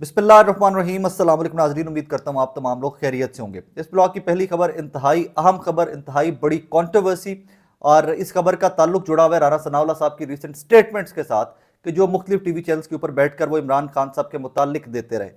बिस्मिल्लाहिर्रहमानिर्रहीम। अस्सलाम वालेकुम नाज़रीन, उम्मीद करता हूँ आप तमाम लोग खैरियत से होंगे। इस ब्लॉग की पहली खबर इंतहाई अहम खबर, इंतहाई बड़ी कंट्रोवर्सी, और इस खबर का ताल्लुक जुड़ा हुआ है राना सनाउल्लाह साहब की रिसेंट स्टेटमेंट्स के साथ कि जो मुख्तलिफ टीवी चैनल्स के ऊपर बैठकर वो इमरान खान साहब के मुतालिक देते रहे।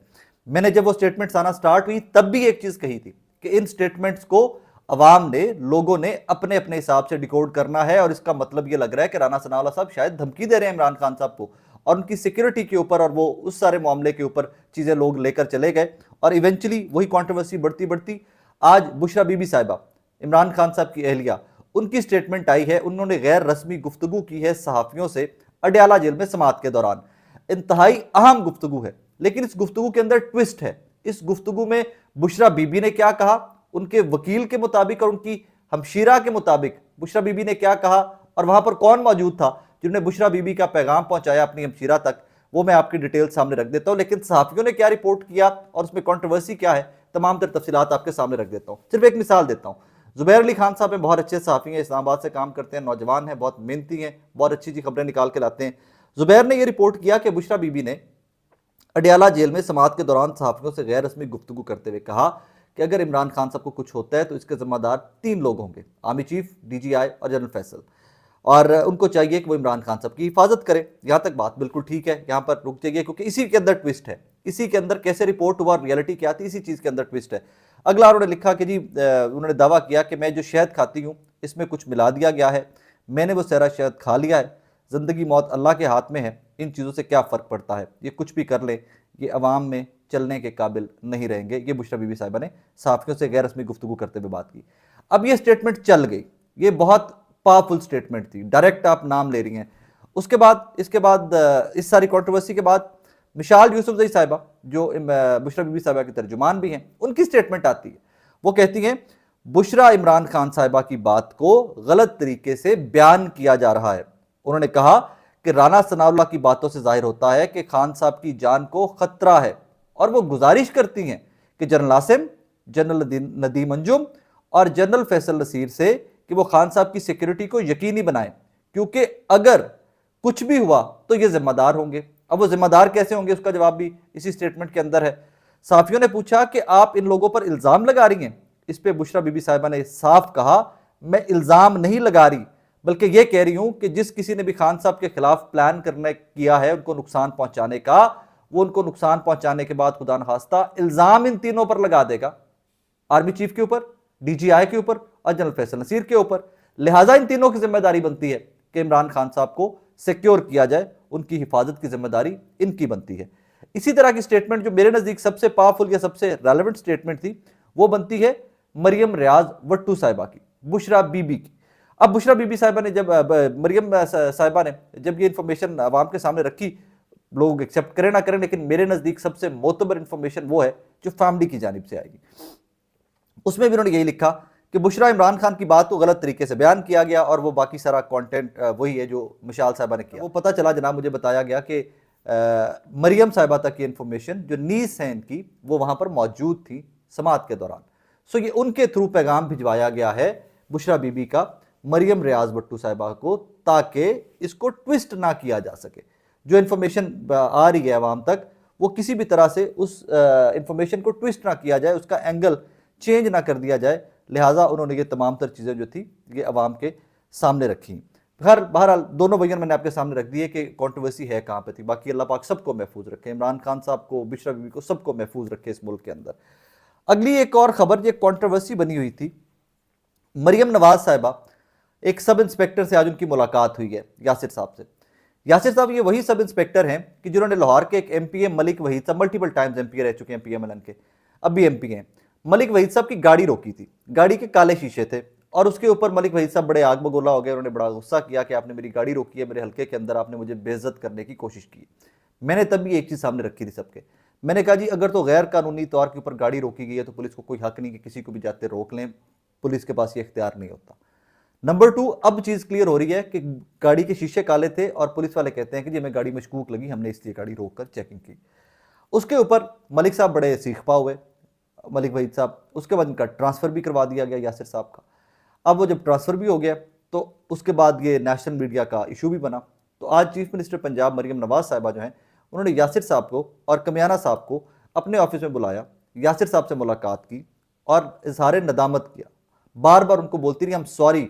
मैंने जब वो स्टेटमेंट्स आना स्टार्ट हुई तब भी एक चीज़ कही थी कि इन स्टेटमेंट्स को अवाम ने, लोगों ने अपने अपने हिसाब से डिकोड करना है, और इसका मतलब ये लग रहा है कि राना सनाउल्लाह साहब शायद धमकी दे रहे हैं इमरान खान साहब को और उनकी सिक्योरिटी के ऊपर, और वो उस सारे मामले के ऊपर चीज़ें लोग लेकर चले गए। और इवेंचुअली वही कंट्रोवर्सी बढ़ती बढ़ती आज बुशरा बीबी साहिबा, इमरान खान साहब की अहलिया, उनकी स्टेटमेंट आई है। उन्होंने गैर रस्मी गुफ्तगू की है सहाफ़ियों से अडयाला जेल में समात के दौरान। इंतहाई अहम गुफ्तगू है, लेकिन इस गुफ्तगू के अंदर ट्विस्ट है। इस गुफ्तगू में बुशरा बीबी ने क्या कहा, उनके वकील के मुताबिक और उनकी हमशीरा के मुताबिक बुशरा बीबी ने क्या कहा, और वहां पर कौन मौजूद था जिन्होंने बुशरा बीबी का पैगाम पहुंचाया अपनी हमशीरा तक, वो मैं आपकी डिटेल सामने रख देता हूं। लेकिन सहाफ़ियों ने क्या रिपोर्ट किया और उसमें कंट्रोवर्सी क्या है, तमाम तर तफसीलात आपके सामने रख देता हूं। सिर्फ एक मिसाल देता हूं। जुबैर अली खान साहब में बहुत अच्छे सहाफ़ी हैं, इस्लामाबाद से काम करते हैं, नौजवान हैं, बहुत मेहनती हैं, बहुत अच्छी अच्छी खबरें निकाल के लाते हैं। जुबैर ने यह रिपोर्ट किया कि बुशरा बीबी ने अडयाला जेल में समात के दौरान सहाफ़ियों से गैर रस्मी गुफ्तगू करते हुए कहा कि अगर इमरान खान साहब को कुछ होता है तो इसके जिम्मेदार 3 लोग होंगे, आर्मी चीफ, DGI और जनरल फैसल, और उनको चाहिए कि वो इमरान खान साहब की हिफाजत करें। यहाँ तक बात बिल्कुल ठीक है, यहाँ पर रुक जाइए, क्योंकि इसी के अंदर ट्विस्ट है। इसी के अंदर कैसे रिपोर्ट हुआ, रियलिटी क्या थी, इसी चीज़ के अंदर ट्विस्ट है। अगला उन्होंने लिखा कि जी, उन्होंने दावा किया कि मैं जो शहद खाती हूँ इसमें कुछ मिला दिया गया है, मैंने वो सारा शहद खा लिया है, ज़िंदगी मौत अल्लाह के हाथ में है, इन चीज़ों से क्या फ़र्क पड़ता है, ये कुछ भी कर ले, ये अवाम में चलने के काबिल नहीं रहेंगे। ये बुशरा बीबी साहिबा ने सहाफ़ियों से गैर रस्मी गुफ्तगू करते हुए बात की। अब ये स्टेटमेंट चल गई, ये बहुत पावरफुल स्टेटमेंट थी, डायरेक्ट आप नाम ले रही हैं। उसके बाद, इसके बाद, इस सारी कंट्रोवर्सी के बाद मिशाल यूसुफजई साहिबा, जो बुशरा बीबी साहिबा की तर्जुमान भी हैं, उनकी स्टेटमेंट आती है। वो कहती हैं बुशरा इमरान खान साहिबा की बात को गलत तरीके से बयान किया जा रहा है। उन्होंने कहा कि राना सनाउल्लाह की बातों से जाहिर होता है कि खान साहब की जान को खतरा है, और वो गुजारिश करती हैं कि जनरल आसिम, जनरल नदीम अंजुम और जनरल फैसल नसीर से कि वो खान साहब की सिक्योरिटी को यकीनी बनाएं, क्योंकि अगर कुछ भी हुआ तो ये जिम्मेदार होंगे। अब वो जिम्मेदार कैसे होंगे, उसका जवाब भी इसी स्टेटमेंट के अंदर है। साफियों ने पूछा कि आप इन लोगों पर इल्ज़ाम लगा रही हैं। इस पर बुशरा बीबी साहिबा ने साफ कहा, मैं इल्ज़ाम नहीं लगा रही, बल्कि यह कह रही हूं कि जिस किसी ने भी खान साहब के खिलाफ प्लान करने किया है उनको नुकसान पहुंचाने का, वो उनको नुकसान पहुंचाने के बाद खुदा न खास्ता इल्ज़ाम इन तीनों पर लगा देगा, आर्मी चीफ के ऊपर, DGI के ऊपर और जनरल फैसल नसीर के ऊपर। लिहाजा इन तीनों की जिम्मेदारी बनती है कि इमरान खान साहब को सिक्योर किया जाए, उनकी हिफाजत की जिम्मेदारी इनकी बनती है। इसी तरह की स्टेटमेंट जो मेरे नज़दीक सबसे पावरफुल या सबसे रेलेवेंट स्टेटमेंट थी, वो बनती है मरियम रियाज वट्टू साहिबा की, बुशरा बीबी की। अब बुशरा बीबी साहिबा ने जब, मरियम साहिबा ने जब ये इंफॉर्मेशन आवाम के सामने रखी, लोग एक्सेप्ट करें ना करें, लेकिन मेरे नज़दीक सबसे मोतबर इंफॉर्मेशन वो है जो फैमिली की जानिब से आएगी। उसमें भी उन्होंने यही लिखा कि बुशरा इमरान खान की बात को गलत तरीके से बयान किया गया, और वो बाकी सारा कंटेंट वही है जो मिशाल साहिबा ने किया। वो पता चला जनाब, मुझे बताया गया कि मरियम साहिबा तक की इंफॉर्मेशन जो नीस है इनकी, वो वहाँ पर मौजूद थी समात के दौरान। सो ये उनके थ्रू पैगाम भिजवाया गया है बुशरा बीबी का मरियम रियाज भट्टू साहिबा को, ताकि इसको ट्विस्ट ना किया जा सके। जो इन्फॉर्मेशन आ रही है आवाम तक, वो किसी भी तरह से उस इंफॉर्मेशन को ट्विस्ट ना किया जाए, उसका एंगल चेंज ना कर दिया जाए। लिहाजा उन्होंने ये तमाम तर चीज़ें जो थी ये अवाम के सामने रखी। बहरहाल दोनों बयान मैंने आपके सामने रख दिए कि कंट्रोवर्सी है कहाँ पे थी। बाकी अल्लाह पाक सबको महफूज रखे, इमरान खान साहब को, बुशरा बीबी को, सबको महफूज रखे इस मुल्क के अंदर। अगली एक और खबर, ये कंट्रोवर्सी बनी हुई थी। मरियम नवाज साहिबा, एक सब इंस्पेक्टर से आज उनकी मुलाकात हुई है, यासिर साहब से। यासिर साहब ये वही सब इंस्पेक्टर हैं कि जिन्होंने लाहौर के एक MPA मलिक वहीद साहब, मल्टीपल टाइम्स MPA रह चुके हैं PMLN के, अब भी MP हैं, मलिक वहीद साहब की गाड़ी रोकी थी। गाड़ी के काले शीशे थे, और उसके ऊपर मलिक वहीद साहब बड़े आग बगोला हो गए। उन्होंने बड़ा गुस्सा किया कि आपने मेरी गाड़ी रोकी है, मेरे हल्के के अंदर आपने मुझे बेइज्जत करने की कोशिश की। मैंने तब भी एक चीज़ सामने रखी थी सबके, मैंने कहा जी, अगर तो गैर कानूनी तौर के ऊपर गाड़ी रोकी गई है तो पुलिस को कोई हक नहीं कि किसी को भी जाते रोक लें, पुलिस के पास ये इख्तियार नहीं होता। नंबर 2, अब चीज़ क्लियर हो रही है कि गाड़ी के शीशे काले थे और पुलिस वाले कहते हैं कि जी हमें गाड़ी मशकूक लगी, हमने इसलिए गाड़ी रोक कर चेकिंग की। उसके ऊपर मलिक साहब बड़े सीखपा हुए, मलिक वहीद साहब। उसके बाद इनका ट्रांसफ़र भी करवा दिया गया यासिर साहब का। अब वो जब ट्रांसफ़र भी हो गया तो उसके बाद ये नेशनल मीडिया का इशू भी बना। तो आज चीफ मिनिस्टर पंजाब मरियम नवाज साहिबा जो हैं, उन्होंने यासिर साहब को और कमियाना साहब को अपने ऑफिस में बुलाया, यासिर साहब से मुलाकात की और इजहार नदामत किया। बार बार उनको बोलती रही, हम सॉरी,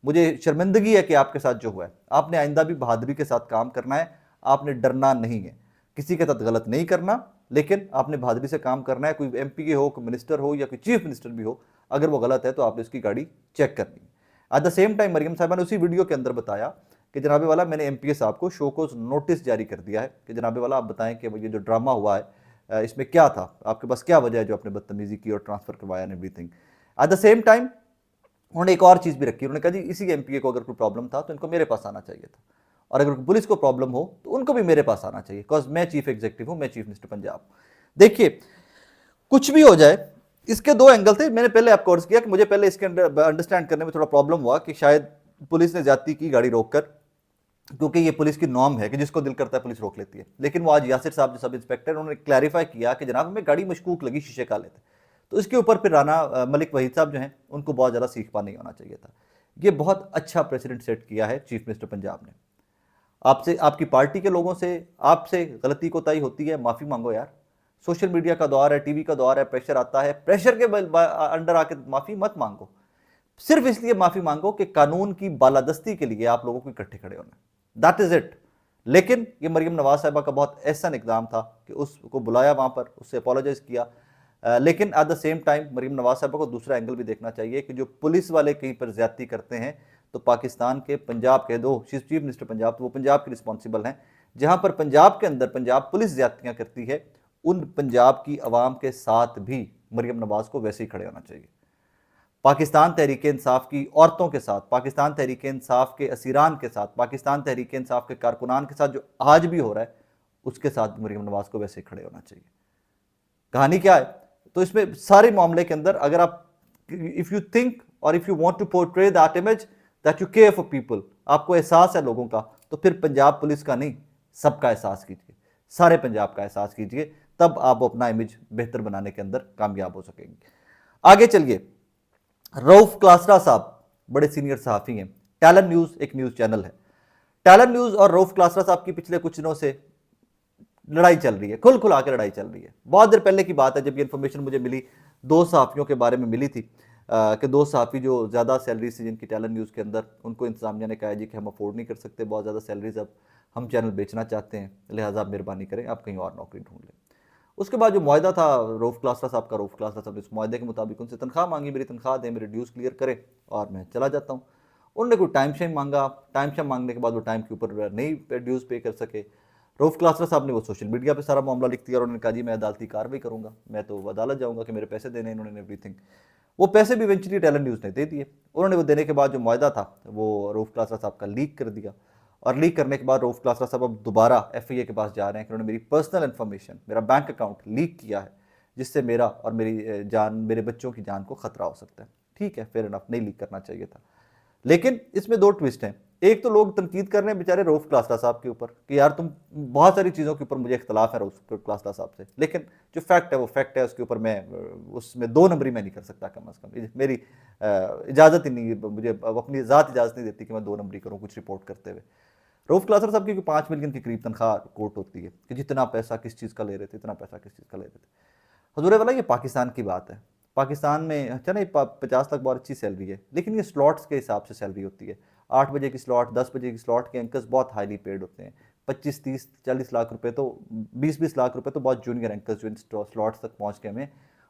मुझे शर्मिंदगी है कि आपके साथ जो हुआ है, आपने आइंदा भी बहादुरी के साथ काम करना है, आपने डरना नहीं है, किसी के साथ गलत नहीं करना, लेकिन आपने बहादुरी से काम करना है। कोई एमपी के हो, कोई मिनिस्टर हो या कोई चीफ मिनिस्टर भी हो, अगर वो गलत है तो आपने उसकी गाड़ी चेक करनी है। At the same time Mariam Sahiba ने उसी वीडियो के अंदर बताया कि जनाबे वाला मैंने एमपीए साहब को शो को नोटिस जारी कर दिया है कि जनाबे वाला आप बताएं कि ये जो ड्रामा हुआ है इसमें क्या था, आपके पास क्या वजह है जो आपने बदतमीजी की और ट्रांसफर करवाया and everything. Eight the same time उन्होंने एक और चीज भी रखी, उन्होंने कहा जी इसी एमपीए को अगर कोई प्रॉब्लम था तो इनको मेरे पास आना चाहिए था, और अगर पुलिस को प्रॉब्लम हो तो उनको भी मेरे पास आना चाहिए, बिकॉज मैं चीफ एग्जीक्यूटिव हूं, मैं चीफ मिनिस्टर पंजाब। देखिए, कुछ भी हो जाए, इसके दो एंगल थे। मैंने पहले आपको अर्ज किया कि मुझे पहले इसके अंडरस्टैंड करने में थोड़ा प्रॉब्लम हुआ कि शायद पुलिस ने ज्यादती की गाड़ी रोककर, क्योंकि ये पुलिस की नॉर्म है कि जिसको दिल करता है पुलिस रोक लेती है। लेकिन वो आज यासिर साहब जो सब इंस्पेक्टर, उन्होंने क्लैरिफाई किया कि जनाब हमें गाड़ी मशकूक लगी, शीशे काले थे। तो इसके ऊपर फिर राना मलिक वहीद साहब जो हैं उनको बहुत ज़्यादा सीख पा नहीं होना चाहिए था। ये बहुत अच्छा प्रेसिडेंट सेट किया है चीफ मिनिस्टर पंजाब ने। आपसे, आपकी पार्टी के लोगों से आपसे गलती कोताही होती है, माफ़ी मांगो यार। सोशल मीडिया का दौर है, टीवी का दौर है, प्रेशर आता है, प्रेशर के अंडर आके माफ़ी मत मांगो। सिर्फ इसलिए माफ़ी मांगो कि कानून की बालादस्ती के लिए आप लोगों को इकट्ठे खड़े होना, दैट इज इट। लेकिन ये मरियम नवाज साहिबा का बहुत एहसन इकदाम था कि उसको बुलाया वहाँ पर, उससे अपोलोजाइज किया। लेकिन at the same time Mariam Nawaz Sahiba को दूसरा एंगल भी देखना चाहिए कि जो पुलिस वाले कहीं पर ज्यादती करते हैं तो पाकिस्तान के पंजाब के दो चीफ मिनिस्टर पंजाब, तो वो पंजाब के रिस्पॉन्सिबल हैं। जहाँ पर पंजाब के अंदर पंजाब पुलिस ज्यादतियाँ करती है, उन पंजाब की आवाम के साथ भी मरियम नवाज को वैसे ही खड़े होना चाहिए। पाकिस्तान तहरीक इंसाफ की औरतों के साथ, पाकिस्तान तहरीक इंसाफ के असीरान के साथ, पाकिस्तान तहरीक इंसाफ के कारकुनान के साथ जो आज भी हो रहा है, उसके साथ मरियम नवाज को वैसे खड़े होना चाहिए। कहानी क्या है? तो इसमें सारे मामले के अंदर अगर आप, इफ यू थिंक और if you want to portray that image that you care for people, आपको एहसास है लोगों का, तो फिर पंजाब पुलिस का नहीं, सबका एहसास कीजिए, सारे पंजाब का एहसास कीजिए, तब आप अपना इमेज बेहतर बनाने के अंदर कामयाब हो सकेंगे। आगे चलिए, रऊफ क्लासरा साहब बड़े सीनियर सहाफ़ी हैं, टैलेंट न्यूज़ एक न्यूज़ चैनल है। टैलेंट न्यूज़ और रऊफ क्लासरा साहब की पिछले कुछ दिनों से लड़ाई चल रही है, खुल खुला के लड़ाई चल रही है। बहुत देर पहले की बात है जब ये इन्फॉर्मेशन मुझे मिली, दो सहाफ़ियों के बारे में मिली थी कि दो सहाफ़ी जो ज़्यादा सैलरीज थी जिनकी टैलेंट न्यूज़ के अंदर, उनको इंतजामिया ने कहा जी कि हम अफोर्ड नहीं कर सकते बहुत ज़्यादा सैलरीज, अब हम चैनल बेचना चाहते हैं, लिहाजा आप मेहरबानी करें, आप कहीं और नौकरी ढूंढ लें। उसके बाद जो मुआहदा था रऊफ क्लासरा साहब का, रऊफ क्लासरा साहब ने उस मुआहदे के मुताबिक उनसे तनख्वाह मांगी, मेरी तनख्वाह दें, मेरे ड्यूज़ क्लियर करें और मैं चला जाता हूँ। उन्होंने कोई टाइम शेम मांगा, टाइम शेम मांगने के बाद वो टाइम के ऊपर नहीं ड्यूज़ पे कर सके। रऊफ क्लासरा साहब ने वो सोशल मीडिया पे सारा मामला लिख दिया और उन्होंने कहा जी मैं अदालती कार्रवाई करूँगा, मैं तो अदालत जाऊँगा कि मेरे पैसे देने इन्होंने एवरीथिंग। वो पैसे भी इवेंचुअली टैलेंट न्यूज़ ने दे दिए। उन्होंने वो देने के बाद जो मुआहदा था वो रऊफ क्लासरा साहब का लीक कर दिया, और लीक करने के बाद रऊफ क्लासरा साहब अब दोबारा एफआईए के पास जा रहे हैं कि उन्होंने मेरी पर्सनल इन्फॉर्मेशन, मेरा बैंक अकाउंट लीक किया है, जिससे मेरा और मेरी जान, मेरे बच्चों की जान को खतरा हो सकता है। ठीक है, फेयर इनफ, नहीं लीक करना चाहिए था। लेकिन इसमें दो ट्विस्ट हैं। एक तो लोग तनकीद कर रहे हैं बेचारे रऊफ क्लासरा साहब के ऊपर कि यार तुम, बहुत सारी चीज़ों के ऊपर मुझे इख्तलाफ है रऊफ क्लासरा साहब से, लेकिन जो फैक्ट है वो फैक्ट है, उसके ऊपर मैं उसमें दो नंबरी मैं नहीं कर सकता, कम अज़ कम मेरी इजाज़त ही नहीं, मुझे अपनी ज़ात इजाज़त नहीं देती कि मैं दो नंबरी करूँ कुछ रिपोर्ट करते हुए। रऊफ क्लासरा साहब की 5 मिलियन की करीब तनख्वाह कोर्ट होती है कि जितना पैसा किस चीज़ का ले रहे थे, इतना पैसा किस चीज़ का ले रहे थे। हजूर वाला ये पाकिस्तान की बात है। पाकिस्तान में चले 50 लाख बहुत अच्छी सैलरी है, लेकिन ये स्लॉट्स के हिसाब से सैलरी होती है। 8 बजे की स्लॉट, 10 बजे की स्लॉट के एंकर्स बहुत हाईली पेड होते हैं। 25, 30, 40 लाख रुपए तो, 20 लाख रुपए तो बहुत जूनियर एंकर्स जो इन स्लॉट्स तक पहुँच के हमें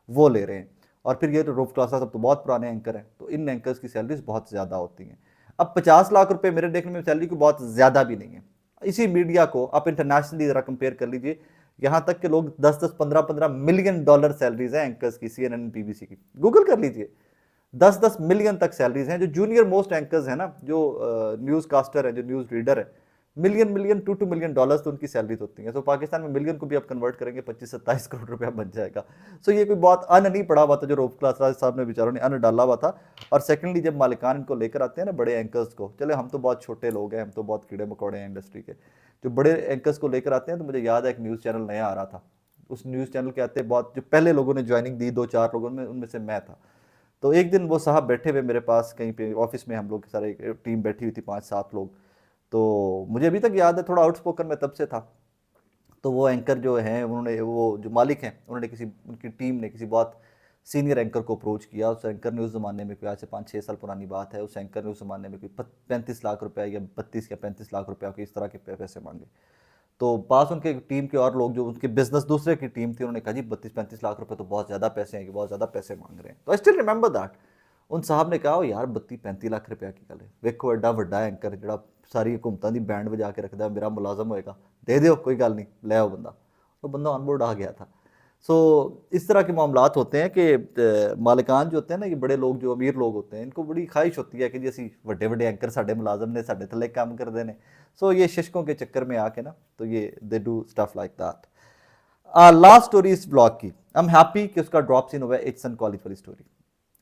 वो ले रहे हैं। और फिर ये रऊफ क्लासरा साहब तो बहुत पुराने एंकर हैं, तो इन एंकर्स की सैलरीज बहुत ज़्यादा होती हैं। अब 50 लाख रुपए मेरे देखने में सैलरी को बहुत ज़्यादा भी नहीं है। इसी मीडिया को आप इंटरनेशनली ज़रा कंपेयर कर लीजिए, यहाँ तक कि लोग 10-10, 15-15 मिलियन डॉलर सैलरीज हैं एंकर्स की, CNN, BBC की, गूगल कर लीजिए। 10-10 मिलियन तक सैलरीज हैं। जो जूनियर मोस्ट एंकर्स हैं ना, जो न्यूज़ कास्टर है, जो न्यूज़ रीडर है, मिलियन 2 मिलियन डॉलर्स तो उनकी सैलरीज होती हैं। तो पाकिस्तान में मिलियन को भी आप कन्वर्ट करेंगे 25-27 करोड़ रुपया बन जाएगा। सो ये कोई बहुत अन नहीं पड़ा हुआ था जो रऊफ क्लासरा साहब ने बेचारों ने अन डाला हुआ था। और सेकेंडली जब मालिकान इनको लेकर आते हैं ना बड़े एंकर्स को, चले हम तो बहुत छोटे लोग हैं, हम तो बहुत कीड़े मकोड़े हैं इंडस्ट्री के, जो बड़े एंकर्स को लेकर आते हैं, तो मुझे याद है एक न्यूज़ चैनल नया आ रहा था, उस न्यूज़ चैनल के आते बहुत जो पहले लोगों ने ज्वाइनिंग दी, 2-4 लोगों में, उनमें से मैं था। तो एक दिन वो साहब बैठे हुए मेरे पास कहीं पे ऑफिस में, हम लोग सारे टीम बैठी हुई थी 5-7 लोग। तो मुझे अभी तक याद है, थोड़ा आउटस्पोकन मैं तब से था। तो वो एंकर जो हैं उन्होंने, वो जो मालिक हैं उन्होंने उनकी टीम ने किसी बहुत सीनियर एंकर को अप्रोच किया। उस एंकर ने उस ज़माने में, कोई आज से 5-6 साल पुरानी बात है, उस एंकर ने उस ज़माने में कोई 35 लाख रुपया या 32 या 35 लाख रुपया के इस तरह के पैसे मांगे। तो पास उनके टीम के और लोग जो उनके बिजनेस दूसरे की टीम थी, उन्होंने कहा जी 32-35 लाख रुपए तो बहुत ज़्यादा पैसे हैं कि बहुत ज़्यादा पैसे मांग रहे हैं। तो आई स्टिल रिमेंबर दैट उन साहब ने कहा यार 32-35 लाख रुपया की गल है, वेखो एडा वड्डा एंकर ਜਿਹੜਾ ਸਾਰੀ हुकूमतां ਦੀ बैंड बजा के रखता है, मेरा मुलाजम होएगा, दे दो कोई गल नहीं, ले आओ बंदा। तो बंदा ऑन बोर्ड आ गया था। सो इस तरह के मामलात होते हैं कि मालिकान जो होते हैं ना, ये बड़े लोग जो अमीर लोग होते हैं, इनको बड़ी ख्वाहिश होती है कि जी असी वड्डे वड्डे एंकर साडे मुलाजम ने साडे थल्ले काम करते हैं। सो ये शिशकों के चक्कर में आके ना, तो ये they do stuff like that. Last story इस ब्लॉग की, आई एम हैप्पी कि उसका ड्रॉप सीन हुआ है एचसन कॉलेज वाली स्टोरी।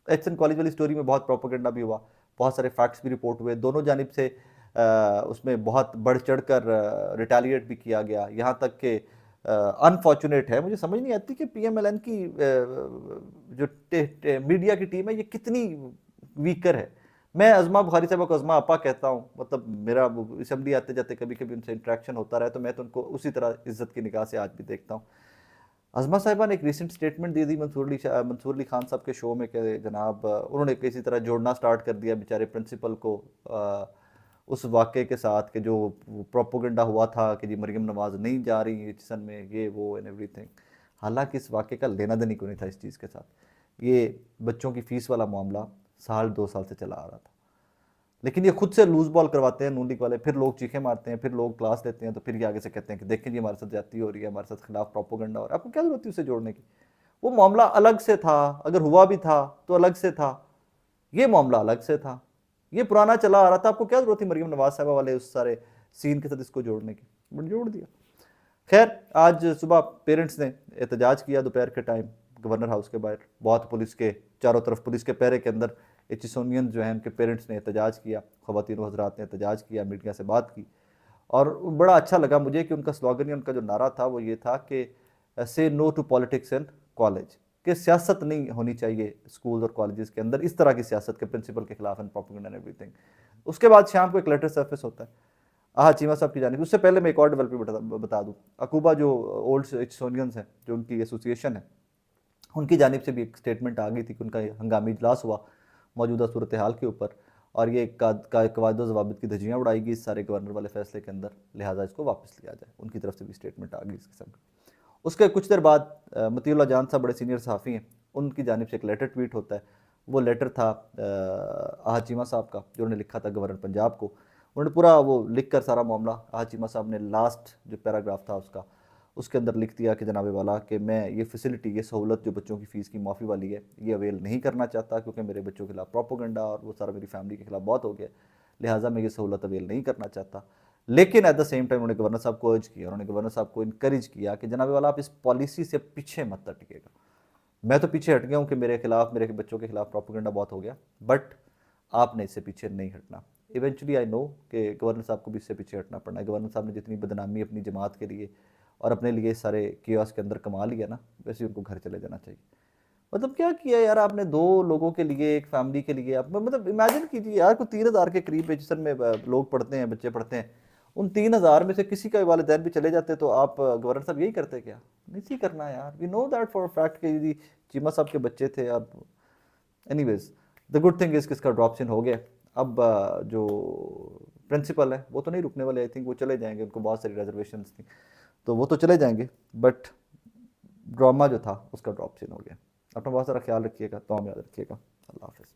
एचसन कॉलेज वाली स्टोरी में बहुत प्रोपेगेंडा भी हुआ, बहुत सारे फैक्ट्स भी रिपोर्ट हुए, दोनों जानिब से उसमें बहुत बढ़ चढ़ कर रिटेलिएट भी किया गया। यहाँ तक कि अनफॉर्चुनेट है, मुझे समझ नहीं आती कि पीएमएलएन की जो मीडिया की टीम है ये कितनी वीकर है। मैं अज़मा बुखारी साहब को अज़मा आपा कहता हूँ, मतलब मेरा असम्बली आते जाते कभी कभी उनसे इंटरेक्शन होता रहा, तो मैं तो उनको उसी तरह इज्जत की निगाह से आज भी देखता हूँ। अज़मा साहिबा ने एक रिसेंट स्टेटमेंट दी थी मंसूर अली खान साहब के शो में कि जनाब उन्होंने किसी तरह जोड़ना स्टार्ट कर दिया बेचारे प्रिंसिपल को उस वाक़े के साथ कि जो प्रोपोगंडा हुआ था कि जी मरियम नवाज़ नहीं जा रही एचसन में, ये वो एंड एवरीथिंग। हालांकि इस वाक़े का लेना देना क्यों नहीं था इस चीज़ के साथ। ये बच्चों की फ़ीस वाला मामला 1-2 साल से चला आ रहा था, लेकिन ये खुद से लूज बॉल करवाते हैं नून लीग वाले, फिर लोग चीखें मारते हैं, फिर लोग क्लास लेते हैं, तो फिर ये आगे से कहते हैं कि देखें जी हमारे साथ ज्यादती हो रही है, हमारे साथ खिलाफ प्रोपोगंडा हो रहा है। आपको क्या जरूरत थी उसे जोड़ने की? वो मामला अलग से था, अगर हुआ भी था तो अलग से था, ये मामला अलग से था, ये पुराना चला आ रहा था। आपको क्या जरूरत थी मरियम नवाज साहबा वाले उस सारे सीन के साथ इसको जोड़ने की? बट जोड़ दिया। खैर आज सुबह पेरेंट्स ने एहतजाज किया दोपहर के टाइम गवर्नर हाउस के बाहर, बहुत पुलिस के चारों तरफ पुलिस के पहरे के अंदर एचिसोनियन जो हैं उनके पेरेंट्स ने एहतजाज किया, ख़वातीन हज़रात ने एहतजाज किया, मीडिया से बात की। और बड़ा अच्छा लगा मुझे कि उनका स्लोगन या उनका जो नारा था वो ये था कि say no to politics in college, कि सियासत नहीं होनी चाहिए स्कूल और कॉलेजेस के अंदर, इस तरह की सियासत के प्रिंसिपल के खिलाफ एंड प्रोपेगेंडा एंड एवरीथिंग। उसके बाद शाम को एक लेटर सर्फिस होता है चीमा साहब की जानिब। उससे पहले मैं एक और डेवलपमेंट बता दूँ, अकूबा जो ओल्ड एचिसोनियंस हैं जो उनकी एसोसिएशन है, उनकी जानिब से भी एक स्टेटमेंट आ गई थी कि उनका हंगामी इजलास हुआ मौजूदा सूरत हाल के ऊपर, और ये कवायद ज़वाबित की धज्जियाँ उड़ाएगी इस सारे गवर्नर वाले फैसले के अंदर, लिहाजा इसको वापस लिया जाए। उनकी तरफ से भी स्टेटमेंट आ गई इस किस्म की। उसके कुछ देर बाद मतीउल्लाह जान साहब बड़े सीनियर सहाफ़ी हैं, उनकी जानिब से एक लेटर ट्वीट होता है। वो लेटर था चीमा साहब का, जो उन्होंने लिखा था गवर्नर पंजाब को। उन्होंने पूरा वो लिख कर सारा मामला चीमा साहब ने लास्ट जो पैराग्राफ था उसके अंदर लिख दिया कि जनाब वाला कि मैं ये फैसिलिटी, ये सहूलत जो बच्चों की फ़ीस की माफ़ी वाली है, ये अवेल नहीं करना चाहता, क्योंकि मेरे बच्चों के खिलाफ प्रोपोगंडा और वो सारा मेरी फैमिली के खिलाफ बहुत हो गया, लिहाजा मैं ये सहूलत अवेल नहीं करना चाहता। लेकिन एट द सेम टाइम उन्होंने गवर्नर साहब को अर्ज किया, उन्होंने गवर्नर साहब को इनकरेज किया कि जनाब वाला आप इस पॉलिसी से पीछे मत हटिएगा। मैं तो पीछे हट गया हूँ कि मेरे खिलाफ, मेरे बच्चों के खिलाफ प्रोपोगंडा बहुत हो गया, बट आपने इससे पीछे नहीं हटना। इवेंचुअली आई नो कि गवर्नर साहब को भी इससे पीछे हटना पड़ना है। गवर्नर साहब ने जितनी बदनामी अपनी जमात के लिए और अपने लिए सारे कियोस के अंदर कमा लिया ना, वैसे उनको घर चले जाना चाहिए। मतलब क्या किया यार आपने, 2 लोगों के लिए, एक फैमिली के लिए। आप मतलब इमेजिन कीजिए यार, कोई 3000 के करीब एजुकेशन में लोग पढ़ते हैं, बच्चे पढ़ते हैं, उन 3000 में से किसी का वालिदैन भी चले जाते, तो आप गवर्नर साहब यही करते क्या? नहीं करना यार, we know that for fact कि यदि चीमा साहब के बच्चे थे। अब anyways the good thing is किसका ड्रॉप इन हो गया। अब जो प्रिंसिपल है वो तो नहीं रुकने वाले, आई थिंक वो चले जाएंगे, उनको बहुत सारी रिजर्वेशन थी तो वो तो चले जाएंगे, बट ड्रामा जो था उसका ड्रॉप इन हो गया। अपना बहुत सारा ख्याल रखिएगा, तो याद रखिएगा। अल्लाह हाफिज़।